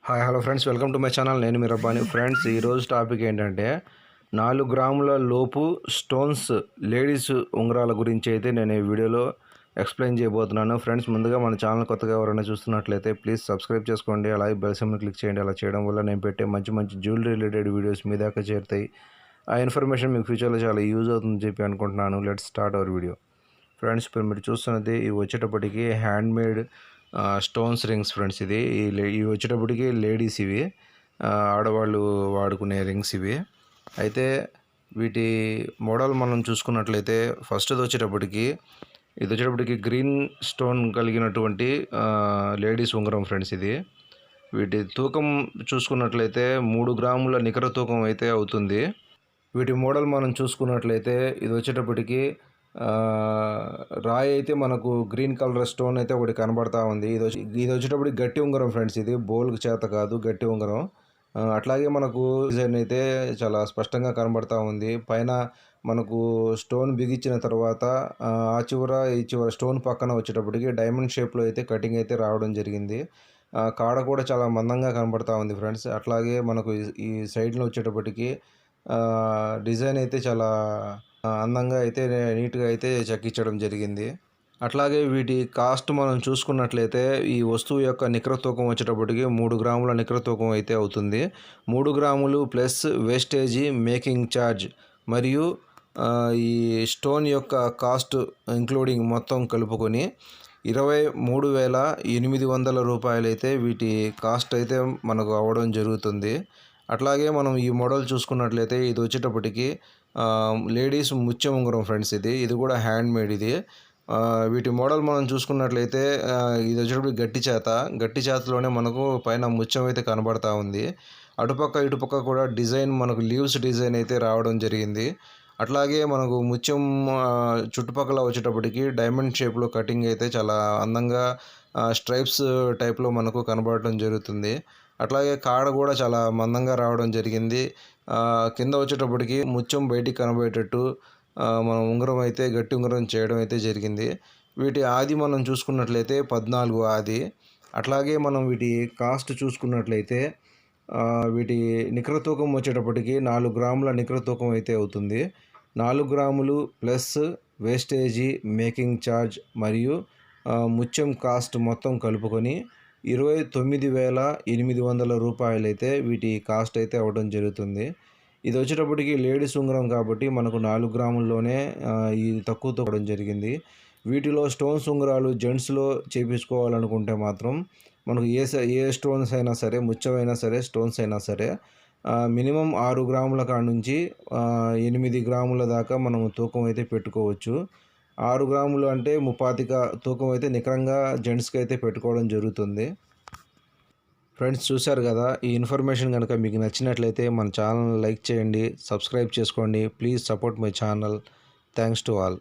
Hi hello friends, welcome to my channel. నేను మీ Rabbani. Friends, ఈరోజు topic ఏంటంటే 4 గ్రాముల లోపు స్టోన్స్ లేడీస్ ఉంగరాల గురించి అయితే నేను ఈ వీడియోలో ఎక్స్ప్లెయిన్ చేయబోతున్నాను. ఫ్రెండ్స్, ముందుగా మన ఛానల్ కొత్తగా ఎవరైనా చూస్తున్నట్లయితే ప్లీజ్ సబ్స్క్రైబ్ చేసుకోండి, అలాగే బెల్ సింబల్ క్లిక్ చేయండి. అలా చేయడం వల్ల నేను పెట్టే మంచి మంచి జ్యువెలరీ రిలేటెడ్ వీడియోస్ మీ దాకా చేరుతాయి. ఆ ఇన్ఫర్మేషన్ మీకు ఫ్యూచర్లో చాలా యూజ్ అవుతుందని చెప్పి అనుకుంటున్నాను. Let's start our video. Friends, ఇప్పుడు మీరు చూస్తున్నది ఇవి వచ్చేటప్పటికి hand made stones rings. Friends, ఇవి వచ్చేటప్పటికి లేడీస్, ఇవి ఆడవాళ్ళు వాడుకునే రింగ్స్ ఇవి. అయితే వీటి మోడల్ మనం చూసుకున్నట్లయితే ఫస్ట్ ఇది వచ్చేటప్పటికి గ్రీన్ స్టోన్ కలిగినటువంటి లేడీస్ ఉంగరం. ఫ్రెండ్స్, వీటి తూకం చూసుకున్నట్లయితే 3 గ్రాముల నికర తూకం అయితే అవుతుంది. వీటి మోడల్ మనం చూసుకున్నట్లయితే ఇది వచ్చేటప్పటికి రాయి అయితే మనకు గ్రీన్ కలర్ స్టోన్ అయితే ఒకటి కనబడతా ఉంది. ఇది వచ్చేటప్పటికి గట్టి ఉంగరం. ఫ్రెండ్స్, ఇది బోల్కి చేత కాదు, గట్టి ఉంగరం. అట్లాగే మనకు డిజైన్ అయితే చాలా స్పష్టంగా కనబడతా ఉంది. పైన మనకు స్టోన్ బిగించిన తర్వాత ఆ చివర ఈ చివర స్టోన్ పక్కన వచ్చేటప్పటికి డైమండ్ షేప్లో అయితే కటింగ్ అయితే రావడం జరిగింది. కాడ కూడా చాలా మందంగా కనబడతా ఉంది. ఫ్రెండ్స్, అట్లాగే మనకు ఈ సైడ్లో వచ్చేటప్పటికి డిజైన్ అయితే చాలా అందంగా అయితే నీట్గా అయితే చెక్కించడం జరిగింది. అట్లాగే వీటి కాస్ట్ మనం చూసుకున్నట్లయితే ఈ వస్తువు యొక్క నికర తూకం వచ్చేటప్పటికి 3 గ్రాముల నికర తూకం అయితే అవుతుంది. 3 గ్రాములు ప్లస్ వేస్టేజీ, మేకింగ్ ఛార్జ్ మరియు ఈ స్టోన్ యొక్క కాస్ట్ ఇంక్లూడింగ్ మొత్తం కలుపుకొని 23,800 రూపాయలు అయితే వీటి కాస్ట్ అయితే మనకు అవ్వడం జరుగుతుంది. అట్లాగే మనం ఈ మోడల్ చూసుకున్నట్లయితే ఇది వచ్చేటప్పటికి లేడీస్ ముత్యం ఉంగరం. ఫ్రెండ్స్, ఇది కూడా హ్యాండ్ మేడ్. వీటి మోడల్ మనం చూసుకున్నట్లయితే ఇది వచ్చేటప్పటికి గట్టి చేతలోనే మనకు పైన ముత్యం అయితే కనబడతా ఉంది. అటుపక్క ఇటుపక్క కూడా డిజైన్ మనకు లీవ్స్ డిజైన్ అయితే రావడం జరిగింది. అట్లాగే మనకు ముత్యం చుట్టుపక్కల వచ్చేటప్పటికి డైమండ్ షేప్లో కటింగ్ అయితే చాలా అందంగా స్ట్రైప్స్ టైప్లో మనకు కనబడటం జరుగుతుంది. అట్లాగే కాడ కూడా చాలా మందంగా రావడం జరిగింది. కింద వచ్చేటప్పటికి ముత్యం బయటికి కనబడేటట్టు మనం ఉంగరం అయితే గట్టి ఉంగరం చేయడం అయితే జరిగింది. వీటి ఆది మనం చూసుకున్నట్లయితే 14 ఆది. అట్లాగే మనం వీటి కాస్ట్ చూసుకున్నట్లయితే వీటి నికర తూకం వచ్చేటప్పటికి 4 గ్రాముల నికర తూకం అయితే అవుతుంది. 4 గ్రాములు ప్లస్ వేస్టేజీ, మేకింగ్ ఛార్జ్ మరియు ముత్యం కాస్ట్ మొత్తం కలుపుకొని 29,800 రూపాయలు అయితే వీటి కాస్ట్ అయితే అవ్వడం జరుగుతుంది. ఇది వచ్చేటప్పటికి లేడీస్ ఉంగరం కాబట్టి మనకు 4 గ్రాముల్లోనే ఇది తక్కువ తగ్గడం జరిగింది. వీటిలో స్టోన్స్ ఉంగరాలు జెంట్స్లో చేయించుకోవాలనుకుంటే మాత్రం మనకు ఏ స్టోన్స్ అయినా సరే, ముత్యమైనా సరే, స్టోన్స్ అయినా సరే మినిమం 6 గ్రాముల కాడ నుంచి 8 గ్రాముల దాకా మనం తూకం అయితే పెట్టుకోవచ్చు. 6 గ్రాములు అంటే 35 తూకం అయితే నికరంగా జెంట్స్కి అయితే పెట్టుకోవడం జరుగుతుంది. ఫ్రెండ్స్, చూశారు కదా. ఈ ఇన్ఫర్మేషన్ కనుక మీకు నచ్చినట్లయితే మన ఛానల్ లైక్ చేయండి, సబ్స్క్రైబ్ చేసుకోండి. Please support my channel. Thanks to all.